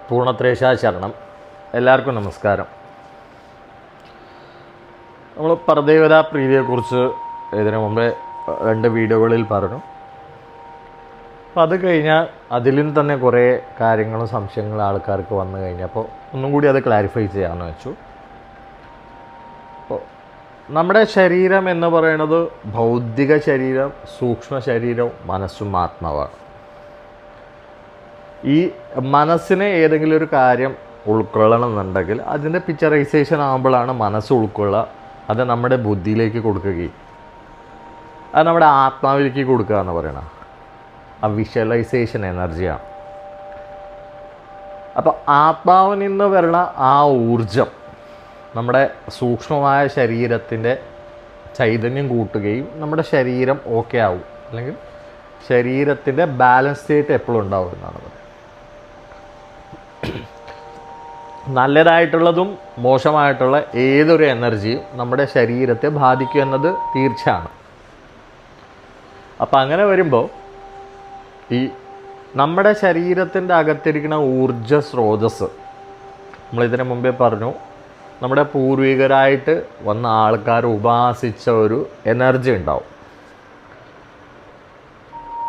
പൂർണ്ണത്രേശാശരണം. എല്ലാവർക്കും നമസ്കാരം. നമ്മൾ പരദേവതാ പ്രീതിയെക്കുറിച്ച് ഇതിനു മുമ്പേ 2 വീഡിയോകളിൽ പറഞ്ഞു. അപ്പോൾ അത് കഴിഞ്ഞാൽ അതിലും തന്നെ കുറേ കാര്യങ്ങളും സംശയങ്ങളും ആൾക്കാർക്ക് വന്നു കഴിഞ്ഞപ്പോൾ ഒന്നും കൂടി അത് ക്ലാരിഫൈ ചെയ്യാമെന്ന് വെച്ചു. അപ്പോൾ നമ്മുടെ ശരീരം എന്ന് പറയുന്നത് ഭൗതിക ശരീരം, സൂക്ഷ്മ ശരീരവും മനസ്സും ആത്മാവാണ്. ഈ മനസ്സിനെ ഏതെങ്കിലും ഒരു കാര്യം ഉൾക്കൊള്ളണമെന്നുണ്ടെങ്കിൽ അതിൻ്റെ പിക്ചറൈസേഷൻ ആകുമ്പോഴാണ് മനസ്സ് ഉൾക്കൊള്ളുക. അത് നമ്മുടെ ബുദ്ധിയിലേക്ക് കൊടുക്കുകയും അത് നമ്മുടെ ആത്മാവിലേക്ക് കൊടുക്കുക എന്ന് പറയണം. ആ വിഷ്വലൈസേഷൻ എനർജിയാണ്. അപ്പോൾ ആത്മാവിൽ നിന്ന് വരുന്ന ആ ഊർജം നമ്മുടെ സൂക്ഷ്മമായ ശരീരത്തിൻ്റെ ചൈതന്യം കൂട്ടുകയും നമ്മുടെ ശരീരം ഓക്കെ ആവും, അല്ലെങ്കിൽ ശരീരത്തിൻ്റെ ബാലൻസ് സ്റ്റേറ്റ് എപ്പോഴും ഉണ്ടാവും എന്നാണ് പറയുന്നത്. നല്ലതായിട്ടുള്ളതും മോശമായിട്ടുള്ള ഏതൊരു എനർജിയും നമ്മുടെ ശരീരത്തെ ബാധിക്കും എന്നത് തീർച്ചയാണ്. അപ്പം അങ്ങനെ വരുമ്പോൾ ഈ നമ്മുടെ ശരീരത്തിൻ്റെ അകത്തിരിക്കുന്ന ഊർജ സ്രോതസ്സ്, നമ്മളിതിനു മുമ്പേ പറഞ്ഞു, നമ്മുടെ പൂർവികരായിട്ട് വന്ന ആൾക്കാർ ഉപാസിച്ച ഒരു എനർജി ഉണ്ടാവും.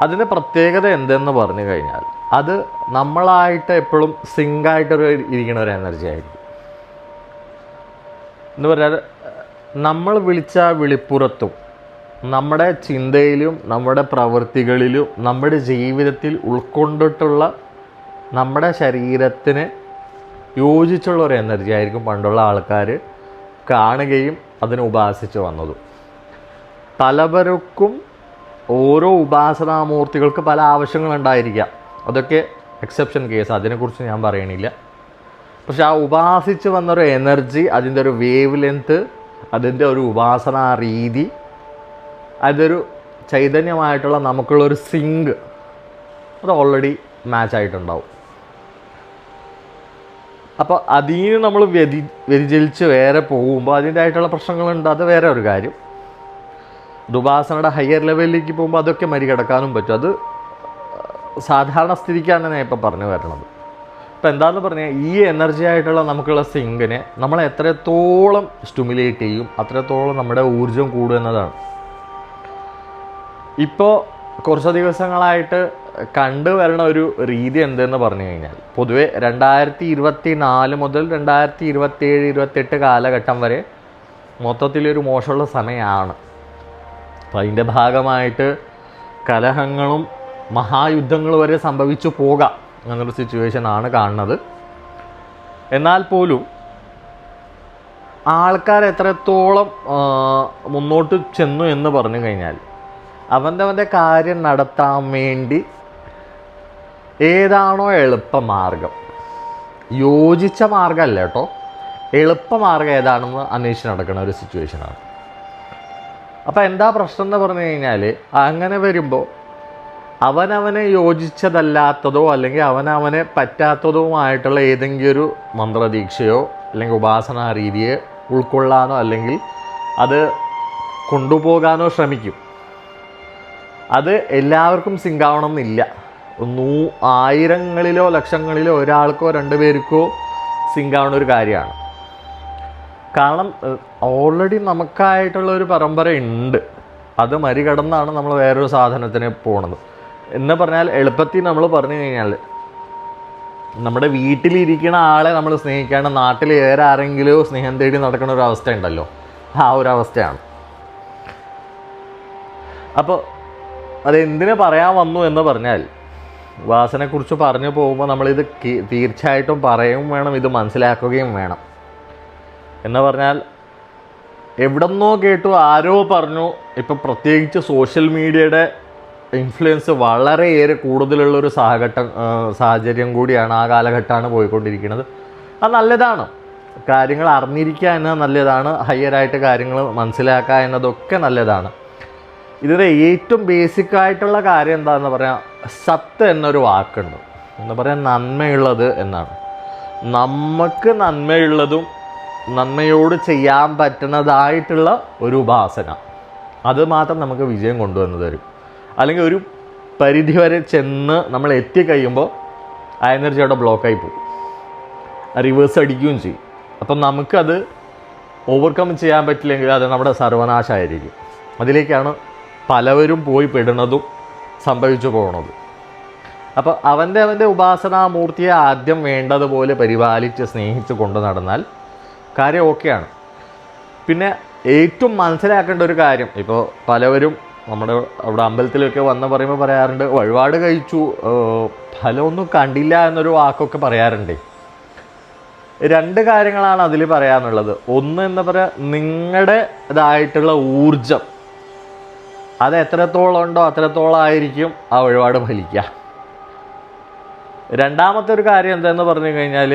അതിൻ്റെ പ്രത്യേകത എന്തെന്ന് പറഞ്ഞു കഴിഞ്ഞാൽ അത് നമ്മളായിട്ട് എപ്പോഴും സിങ്കായിട്ടൊരു ഇരിക്കുന്ന ഒരു എനർജി ആയിരിക്കും. എന്ന് പറഞ്ഞാൽ നമ്മൾ വിളിച്ച വിളിപ്പുറത്തും നമ്മുടെ ചിന്തയിലും നമ്മുടെ പ്രവൃത്തികളിലും നമ്മുടെ ജീവിതത്തിൽ ഉൾക്കൊണ്ടിട്ടുള്ള നമ്മുടെ ശരീരത്തിന് യോജിച്ചുള്ള ഒരു എനർജി ആയിരിക്കും പണ്ടുള്ള ആൾക്കാർ കാണുകയും അതിനെ ഉപാസിച്ച് വന്നതും. പലവർക്കും ഓരോ ഉപാസനാമൂർത്തികൾക്ക് പല ആവശ്യങ്ങളുണ്ടായിരിക്കാം. അതൊക്കെ എക്സെപ്ഷൻ കേസ്, അതിനെക്കുറിച്ച് ഞാൻ പറയണില്ല. പക്ഷെ ആ ഉപാസിച്ച് വന്നൊരു എനർജി, അതിൻ്റെ ഒരു വേവ് ലെങ്ത്ത്, അതിൻ്റെ ഒരു ഉപാസനാ രീതി, അതൊരു ചൈതന്യമായിട്ടുള്ള നമുക്കുള്ളൊരു സിങ്ക്, അത് ഓൾറെഡി മാച്ച് ആയിട്ടുണ്ടാവും. അപ്പോൾ അതിന് നമ്മൾ വ്യതിചലിച്ച് വേറെ പോകുമ്പോൾ അതിൻ്റെതായിട്ടുള്ള പ്രശ്നങ്ങളുണ്ട്. അത് വേറെ ഒരു കാര്യം. ഉപാസനയുടെ ഹയർ ലെവലിലേക്ക് പോകുമ്പോൾ അതൊക്കെ മറികടക്കാനും പറ്റും. അത് സാധാരണ സ്ഥിതിക്കാണ് ഞാൻ ഇപ്പോൾ പറഞ്ഞു വരുന്നത്. ഇപ്പം എന്താണെന്ന് പറഞ്ഞാൽ ഈ എനർജി ആയിട്ടുള്ള നമുക്കുള്ള സിങ്കിനെ നമ്മൾ എത്രത്തോളം സ്റ്റിമുലേറ്റ് ചെയ്യും അത്രത്തോളം നമ്മുടെ ഊർജം കൂടും എന്നതാണ്. ഇപ്പോൾ കുറച്ച് ദിവസങ്ങളായിട്ട് കണ്ടുവരുന്ന ഒരു രീതി എന്തെന്ന് പറഞ്ഞു കഴിഞ്ഞാൽ, പൊതുവെ 2024 മുതൽ 2027-28 കാലഘട്ടം വരെ മൊത്തത്തിലൊരു മോശമുള്ള സമയമാണ്. അപ്പം അതിൻ്റെ ഭാഗമായിട്ട് കലഹങ്ങളും മഹായുദ്ധങ്ങൾ വരെ സംഭവിച്ചു പോകാം എന്നൊരു സിറ്റുവേഷനാണ് കാണുന്നത്. എന്നാൽ പോലും ആൾക്കാർ എത്രത്തോളം മുന്നോട്ട് ചെന്നു എന്ന് പറഞ്ഞു കഴിഞ്ഞാൽ അവൻ്റെ കാര്യം നടത്താൻ വേണ്ടി ഏതാണോ എളുപ്പമാർഗം, യോജിച്ച മാർഗമല്ല കേട്ടോ, എളുപ്പമാർഗം ഏതാണെന്ന് അന്വേഷിച്ച് നടക്കുന്ന ഒരു സിറ്റുവേഷനാണ്. അപ്പോൾ എന്താ പ്രശ്നം എന്ന് പറഞ്ഞു കഴിഞ്ഞാൽ, അങ്ങനെ വരുമ്പോൾ അവനവനെ യോജിച്ചതല്ലാത്തതോ അല്ലെങ്കിൽ അവനവനെ പറ്റാത്തതുമായിട്ടുള്ള ഏതെങ്കിലും ഒരു മന്ത്രദീക്ഷയോ അല്ലെങ്കിൽ ഉപാസനാ രീതിയെ ഉൾക്കൊള്ളാനോ അല്ലെങ്കിൽ അത് കൊണ്ടുപോകാനോ ശ്രമിക്കും. അത് എല്ലാവർക്കും സിങ്കാവണം എന്നില്ല. ആയിരങ്ങളിലോ ലക്ഷങ്ങളിലോ ഒരാൾക്കോ 2 പേർക്കോ സിങ്കാവുന്ന ഒരു കാര്യമാണ്. കാരണം ഓൾറെഡി നമുക്കായിട്ടുള്ള ഒരു പരമ്പര ഉണ്ട്. അത് മറികടന്നാണ് നമ്മൾ വേറൊരു സാധനത്തിന് പോണത്. എന്ന് പറഞ്ഞാൽ എളുപ്പത്തിൽ നമ്മൾ പറഞ്ഞു കഴിഞ്ഞാൽ നമ്മുടെ വീട്ടിലിരിക്കുന്ന ആളെ നമ്മൾ സ്നേഹിക്കാണ്ട് നാട്ടിൽ വേറെ ആരെങ്കിലും സ്നേഹം തേടി നടക്കുന്ന ഒരു അവസ്ഥ ഉണ്ടല്ലോ, ആ ഒരു അവസ്ഥയാണ്. അപ്പോൾ അതെന്തിനു പറയാൻ വന്നു എന്ന് പറഞ്ഞാൽ, വാസനെക്കുറിച്ച് പറഞ്ഞു പോകുമ്പോൾ നമ്മളിത് തീർച്ചയായിട്ടും പറയുകയും വേണം, ഇത് മനസ്സിലാക്കുകയും വേണം. എന്ന് പറഞ്ഞാൽ എവിടെന്നോ കേട്ടു, ആരോ പറഞ്ഞു. ഇപ്പം പ്രത്യേകിച്ച് സോഷ്യൽ മീഡിയയുടെ ഇൻഫ്ലുവൻസ് വളരെയേറെ കൂടുതലുള്ളൊരു സാഹചര്യം കൂടിയാണ്, ആ കാലഘട്ടമാണ് പോയിക്കൊണ്ടിരിക്കുന്നത്. അത് നല്ലതാണ്, കാര്യങ്ങൾ അറിഞ്ഞിരിക്കുക എന്നത് നല്ലതാണ്, ഹയറായിട്ട് കാര്യങ്ങൾ മനസ്സിലാക്കുക എന്നതൊക്കെ നല്ലതാണ്. ഇതിൻ്റെ ഏറ്റവും ബേസിക്കായിട്ടുള്ള കാര്യം എന്താണെന്ന് പറയാം, സത്ത് എന്നൊരു വാക്കുണ്ട്. എന്ന് പറയാൻ നന്മയുള്ളത് എന്നാണ്. നമുക്ക് നന്മയുള്ളതും നന്മയോട് ചെയ്യാൻ പറ്റുന്നതായിട്ടുള്ള ഒരു ഉപാസന, അത് മാത്രം നമുക്ക് വിജയം കൊണ്ടുവന്ന് തരും. അല്ലെങ്കിൽ ഒരു പരിധി വരെ ചെന്ന് നമ്മൾ എത്തിക്കഴിയുമ്പോൾ ആ എനർജി അവിടെ ബ്ലോക്കായി പോകും. റിവേഴ്സ് അടിക്കുകയും ചെയ്യും. അപ്പം നമുക്കത് ഓവർകം ചെയ്യാൻ പറ്റില്ലെങ്കിൽ അത് നമ്മുടെ സർവനാശമായിരിക്കും. അതിലേക്കാണ് പലവരും പോയി പെടുന്നതും സംഭവിച്ചു പോകുന്നത്. അപ്പോൾ അവൻ്റെ ഉപാസനാമൂർത്തിയെ ആദ്യം വേണ്ടതുപോലെ പരിപാലിച്ച് സ്നേഹിച്ച് കൊണ്ട് നടന്നാൽ കാര്യം ഓക്കെയാണ്. പിന്നെ ഏറ്റവും മനസ്സിലാക്കേണ്ട ഒരു കാര്യം, ഇപ്പോൾ പലവരും നമ്മുടെ അവിടെ അമ്പലത്തിലൊക്കെ വന്ന് പറയുമ്പോൾ പറയാറുണ്ട്, വഴിപാട് കഴിച്ചു ഫലമൊന്നും കണ്ടില്ല എന്നൊരു വാക്കൊക്കെ പറയാറുണ്ട്. രണ്ട് കാര്യങ്ങളാണ് അതിൽ പറയാനുള്ളത്. ഒന്ന് എന്ന് പറയാൻ, നിങ്ങളുടേതായിട്ടുള്ള ഊർജം അത് എത്രത്തോളം ഉണ്ടോ അത്രത്തോളം ആയിരിക്കും ആ വഴിപാട് ഫലിക്കുക. രണ്ടാമത്തെ ഒരു കാര്യം എന്താണെന്ന് പറഞ്ഞു കഴിഞ്ഞാൽ,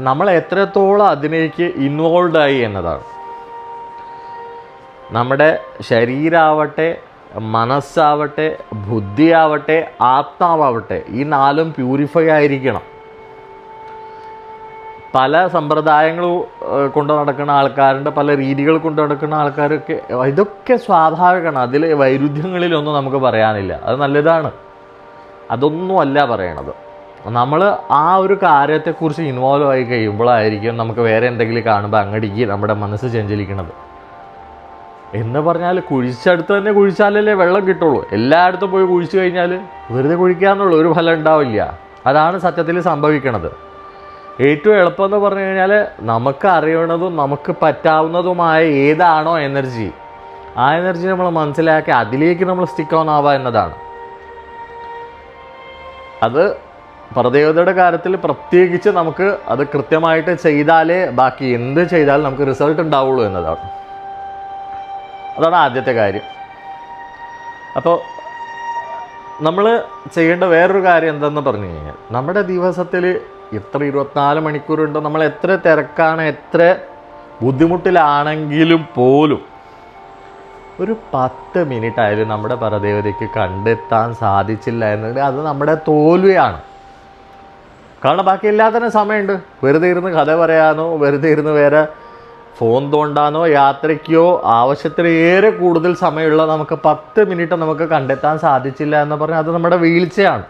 നമ്മൾ എത്രത്തോളം അതിലേക്ക് ഇൻവോൾവായി എന്നതാണ്. നമ്മുടെ ശരീരമാവട്ടെ, മനസ്സാവട്ടെ, ബുദ്ധിയാവട്ടെ, ആത്മാവട്ടെ, ഈ നാലും പ്യൂരിഫൈ ആയിരിക്കണം. പല സമ്പ്രദായങ്ങൾ കൊണ്ട് നടക്കുന്ന ആൾക്കാരുണ്ട്, പല രീതികൾ കൊണ്ട് നടക്കുന്ന ആൾക്കാരൊക്കെ, ഇതൊക്കെ സ്വാഭാവികമാണ്. അതിൽ വൈരുദ്ധ്യങ്ങളിലൊന്നും നമുക്ക് പറയാനില്ല. അത് നല്ലതാണ്. അതൊന്നുമല്ല പറയണത്. നമ്മൾ ആ ഒരു കാര്യത്തെക്കുറിച്ച് ഇൻവോൾവ് ആയി കഴിയുമ്പോഴായിരിക്കും നമുക്ക് വേറെ എന്തെങ്കിലും കാണുമ്പോൾ അങ്ങടിക്ക് നമ്മുടെ മനസ്സ് ചഞ്ചലിക്കണത്. എന്ന് പറഞ്ഞാൽ കുഴിച്ചടുത്ത് തന്നെ കുഴിച്ചാലല്ലേ വെള്ളം കിട്ടുള്ളൂ. എല്ലായിടത്തും പോയി കുഴിച്ചു കഴിഞ്ഞാൽ വെറുതെ കുഴിക്കാന്നുള്ളൂ, ഒരു ഫലം ഉണ്ടാവില്ല. അതാണ് സത്യത്തിൽ സംഭവിക്കണത്. ഏറ്റവും എളുപ്പമെന്ന് പറഞ്ഞു കഴിഞ്ഞാൽ നമുക്ക് അറിയണതും നമുക്ക് പറ്റാവുന്നതുമായ ഏതാണോ എനർജി, ആ എനർജി നമ്മൾ മനസ്സിലാക്കി അതിലേക്ക് നമ്മൾ സ്റ്റിക്ക് ഓൺ ആവുക എന്നതാണ്. അത് പരദേവതയുടെ കാര്യത്തിൽ പ്രത്യേകിച്ച് നമുക്ക് അത് കൃത്യമായിട്ട് ചെയ്താലേ ബാക്കി എന്ത് ചെയ്താലും നമുക്ക് റിസൾട്ട് ഉണ്ടാവുള്ളൂ എന്നതാണ്. അതാണ് ആദ്യത്തെ കാര്യം. അപ്പോൾ നമ്മൾ ചെയ്യേണ്ട വേറൊരു കാര്യം എന്തെന്ന് പറഞ്ഞു കഴിഞ്ഞാൽ, നമ്മുടെ ദിവസത്തിൽ എത്ര 24 മണിക്കൂറുണ്ടോ, നമ്മൾ എത്ര തിരക്കാണ്, എത്ര ബുദ്ധിമുട്ടിലാണെങ്കിലും പോലും ഒരു 10 മിനിറ്റ് ആയാലും നമ്മുടെ പരദേവതയ്ക്ക് കണ്ടെത്താൻ സാധിച്ചില്ല എന്നുണ്ടെങ്കിൽ അത് നമ്മുടെ തോൽവിയാണ്. കാരണം ബാക്കി എല്ലാത്തിനും സമയമുണ്ട്. വെറുതെ ഇരുന്ന് കഥ പറയാനോ, വെറുതെ ഇരുന്ന് വേറെ ഫോൺ തോണ്ടാനോ, യാത്രയ്ക്കോ ആവശ്യത്തിലേറെ കൂടുതൽ സമയമുള്ള നമുക്ക് 10 മിനിറ്റ് നമുക്ക് കണ്ടെത്താൻ സാധിച്ചില്ല എന്ന് പറഞ്ഞാൽ അത് നമ്മുടെ വീഴ്ചയാണ്.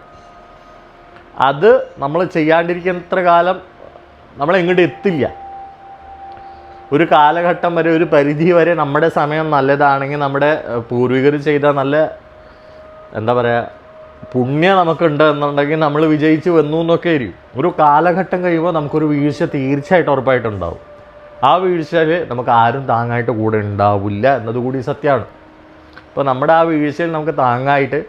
അത് നമ്മൾ ചെയ്യാണ്ടിരിക്കുന്നത്ര കാലം നമ്മളെങ്ങോട്ട് എത്തില്ല. ഒരു കാലഘട്ടം വരെ, ഒരു പരിധി വരെ നമ്മുടെ സമയം നല്ലതാണെങ്കിൽ, നമ്മുടെ പൂർവികർ ചെയ്ത നല്ല എന്താ പറയുക പുണ്യം നമുക്കുണ്ട് എന്നുണ്ടെങ്കിൽ നമ്മൾ വിജയിച്ച് വന്നു എന്നൊക്കെ ആയിരിക്കും. ഒരു കാലഘട്ടം കഴിയുമ്പോൾ നമുക്കൊരു വീഴ്ച തീർച്ചയായിട്ടും ഉറപ്പായിട്ടുണ്ടാവും. ആ വീഴ്ചയിൽ നമുക്ക് ആരും താങ്ങായിട്ട് കൂടെ ഉണ്ടാവില്ല എന്നതുകൂടി സത്യമാണ്. അപ്പോൾ നമ്മുടെ ആ വീഴ്ചയിൽ നമുക്ക് താങ്ങായിട്ട്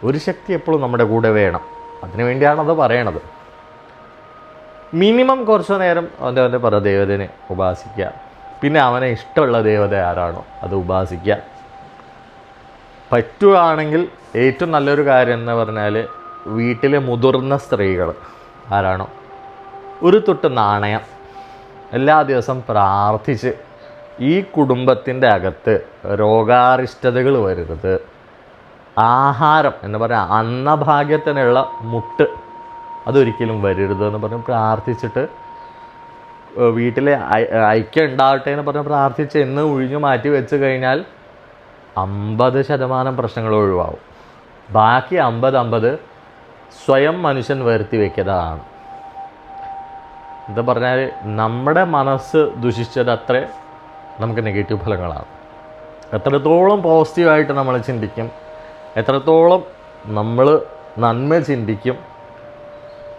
ഒരു ശക്തി എപ്പോഴും നമ്മുടെ കൂടെ വേണം. അതിനു വേണ്ടിയാണത് പറയണത്. മിനിമം കുറച്ച് നേരം അവൻ്റെ പരദേവതനെ ഉപാസിക്കുക. പിന്നെ അവനെ ഇഷ്ടമുള്ള ദേവത ആരാണോ അത് ഉപാസിക്കുക. പറ്റുകയാണെങ്കിൽ ഏറ്റവും നല്ലൊരു കാര്യം എന്ന് പറഞ്ഞാൽ, വീട്ടിലെ മുതിർന്ന സ്ത്രീകൾ ആരാണോ ഒരു തുട്ട് നാണയം എല്ലാ ദിവസം പ്രാർത്ഥിച്ച് ഈ കുടുംബത്തിൻ്റെ അകത്ത് രോഗാരിഷ്ടതകൾ വരരുത്, ആഹാരം എന്ന് പറയാം അന്നഭാഗ്യത്തിനുള്ള മുട്ട് അതൊരിക്കലും വരരുത് എന്ന് പറഞ്ഞ് പ്രാർത്ഥിച്ചിട്ട്, വീട്ടിലെ ഐക്യം ഉണ്ടാവട്ടെ എന്ന് പറഞ്ഞ് പ്രാർത്ഥിച്ച് എന്ന് ഒഴിഞ്ഞു മാറ്റി വെച്ച് കഴിഞ്ഞാൽ 50% പ്രശ്നങ്ങൾ ഒഴിവാകും. ബാക്കി 50 സ്വയം മനുഷ്യൻ വരുത്തി വയ്ക്കുന്നതാണ്. എന്താ പറഞ്ഞാൽ, നമ്മുടെ മനസ്സ് ദുഷിച്ചത് അത്ര നമുക്ക് നെഗറ്റീവ് ഫലങ്ങളാണ്. എത്രത്തോളം പോസിറ്റീവായിട്ട് നമ്മൾ ചിന്തിക്കും, എത്രത്തോളം നമ്മൾ നന്മ ചിന്തിക്കും,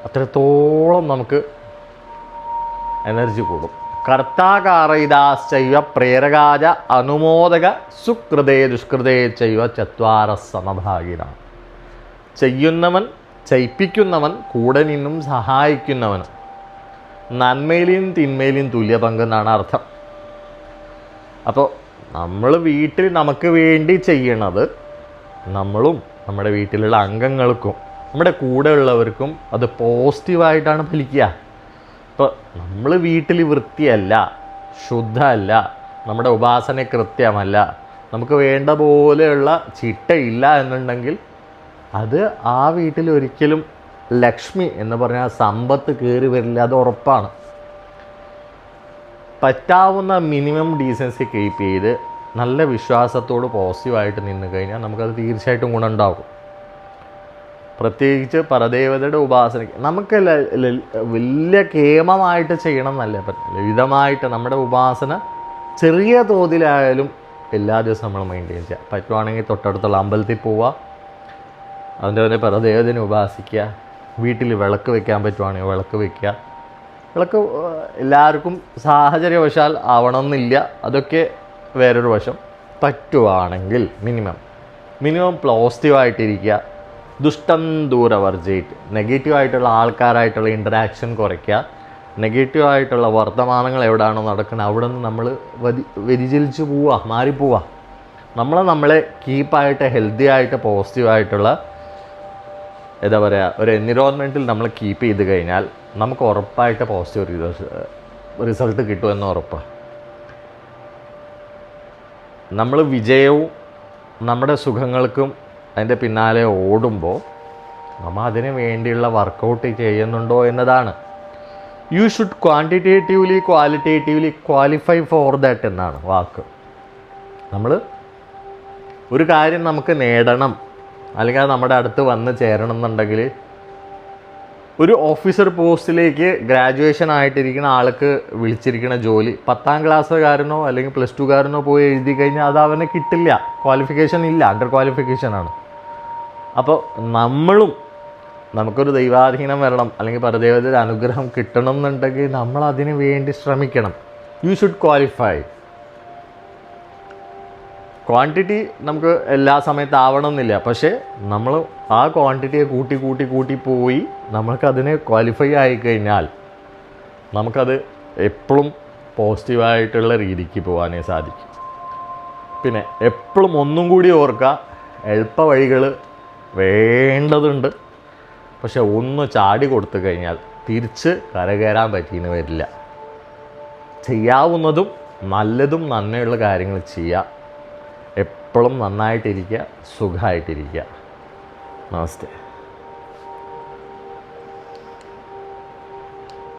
അത്രത്തോളം നമുക്ക് എനർജി കൂടും. കർത്താകാരയിതാശ്ചൈവ പ്രേരകാജ അനുമോദക സുകൃതേ ദുഷ്കൃതേ ചൈവ ചത്വാര സമഭാഗിന. ചെയ്യുന്നവൻ, ചെയ്യിപ്പിക്കുന്നവൻ, കൂടെ നിന്നും സഹായിക്കുന്നവനും നന്മയിലും തിന്മയിലും തുല്യ പങ്കെന്നാണ് അർത്ഥം. അപ്പോൾ നമ്മൾ വീട്ടിൽ നമുക്ക് വേണ്ടി ചെയ്യണത് നമ്മളും നമ്മുടെ വീട്ടിലുള്ള അംഗങ്ങൾക്കും നമ്മുടെ കൂടെ ഉള്ളവർക്കും അത് പോസിറ്റീവായിട്ടാണ് ഫലിക്കുക. ഇപ്പോൾ നമ്മൾ വീട്ടിൽ വൃത്തിയല്ല, ശുദ്ധമല്ല, നമ്മുടെ ഉപാസന കൃത്യമല്ല, നമുക്ക് വേണ്ട പോലെയുള്ള ചിട്ടയില്ല എന്നുണ്ടെങ്കിൽ അത് ആ വീട്ടിൽ ഒരിക്കലും ലക്ഷ്മി എന്ന് പറഞ്ഞാൽ സമ്പത്ത് കയറി വരില്ല, അത് ഉറപ്പാണ്. പറ്റാവുന്ന മിനിമം ഡീസൻസി കീപ്പ് ചെയ്ത് നല്ല വിശ്വാസത്തോട് പോസിറ്റീവായിട്ട് നിന്ന് കഴിഞ്ഞാൽ നമുക്കത് തീർച്ചയായിട്ടും ഗുണമുണ്ടാകും. പ്രത്യേകിച്ച് പരദേവതയുടെ ഉപാസനയ്ക്ക് നമുക്ക് വലിയ കേമമായിട്ട് ചെയ്യണം എന്നല്ല, ലളിതമായിട്ട് നമ്മുടെ ഉപാസന ചെറിയ തോതിലായാലും എല്ലാ ദിവസവും നമ്മൾ മെയിൻറ്റെയിൻ ചെയ്യുക. പറ്റുവാണെങ്കിൽ തൊട്ടടുത്തുള്ള അമ്പലത്തിൽ പോവുക, അതിൻ്റെ തന്നെ പരദേവതനെ ഉപാസിക്കുക. വീട്ടിൽ വിളക്ക് വെക്കാൻ പറ്റുവാണെങ്കിൽ വിളക്ക് വയ്ക്കുക. വിളക്ക് എല്ലാവർക്കും സാഹചര്യവശാൽ ആവണമെന്നില്ല, അതൊക്കെ വേറൊരു വശം. പറ്റുവാണെങ്കിൽ മിനിമം പോസിറ്റീവായിട്ടിരിക്കുക. ദുഷ്ടം ദൂരവർജയിറ്റ്, നെഗറ്റീവായിട്ടുള്ള ആൾക്കാരായിട്ടുള്ള ഇൻറ്ററാക്ഷൻ കുറയ്ക്കുക. നെഗറ്റീവായിട്ടുള്ള വർത്തമാനങ്ങൾ എവിടെയാണോ നടക്കുന്നത് അവിടെ നിന്ന് നമ്മൾ വ്യതിചലിച്ച് പോവുക, മാറിപ്പോവുക. നമ്മളെ കീപ്പായിട്ട് ഹെൽത്തി ആയിട്ട് പോസിറ്റീവായിട്ടുള്ള എന്താ പറയുക ഒരു എൻവിറോൺമെൻറ്റിൽ നമ്മൾ കീപ്പ് ചെയ്ത് കഴിഞ്ഞാൽ നമുക്ക് ഉറപ്പായിട്ട് പോസിറ്റീവ് റിസൾട്ട് കിട്ടുമെന്ന് ഉറപ്പാണ്. നമ്മൾ വിജയവും നമ്മുടെ സുഖങ്ങൾക്കും അതിൻ്റെ പിന്നാലെ ഓടുമ്പോൾ നമ്മൾ അതിന് വേണ്ടിയുള്ള വർക്കൗട്ട് ചെയ്യുന്നുണ്ടോ എന്നതാണ്. You should quantitatively qualitatively qualify for that എന്നാണ് വാക്ക്. നമ്മൾ ഒരു കാര്യം നമുക്ക് നേടണം അല്ലെങ്കിൽ അത് നമ്മുടെ അടുത്ത് വന്ന് ചേരണം എന്നുണ്ടെങ്കിൽ ഒരു ഓഫീസർ പോസ്റ്റിലേക്ക് ഗ്രാജുവേഷൻ ആയിട്ടിരിക്കുന്ന ആൾക്ക് വിളിച്ചിരിക്കുന്ന ജോലി 10ാം ക്ലാസ്സുകാരനോ അല്ലെങ്കിൽ +2കാരനോ പോയി എഴുതി കഴിഞ്ഞാൽ അത് അവന് കിട്ടില്ല. ക്വാളിഫിക്കേഷൻ ഇല്ല, അണ്ടർ ക്വാളിഫിക്കേഷനാണ്. അപ്പോൾ നമുക്കൊരു ദൈവാധീനം വരണം അല്ലെങ്കിൽ പരദേവതയുടെ അനുഗ്രഹം കിട്ടണം എന്നുണ്ടെങ്കിൽ നമ്മൾ അതിന് വേണ്ടി ശ്രമിക്കണം. You should qualify. ക്വാണ്ടിറ്റി നമുക്ക് എല്ലാ സമയത്ത് ആവണമെന്നില്ല, പക്ഷേ നമ്മൾ ആ ക്വാണ്ടിറ്റിയെ കൂട്ടി പോയി നമ്മൾക്കതിന് ക്വാളിഫൈ ആയിക്കഴിഞ്ഞാൽ നമുക്കത് എപ്പോഴും പോസിറ്റീവായിട്ടുള്ള രീതിക്ക് പോകാനേ സാധിക്കും. പിന്നെ എപ്പോഴും ഒന്നും കൂടി ഓർക്കുക, എളുപ്പ വഴികൾ വേണ്ടതുണ്ട്, പക്ഷെ ഒന്ന് ചാടി കൊടുത്തു കഴിഞ്ഞാൽ തിരിച്ച് കരകയറാൻ പറ്റിയെന്ന് വരില്ല. ചെയ്യാവുന്നതും നല്ലതും നന്മയുള്ള കാര്യങ്ങൾ ചെയ്യുക. എപ്പോഴും നന്നായിട്ടിരിക്കുക, സുഖമായിട്ടിരിക്കുക. നമസ്തേ.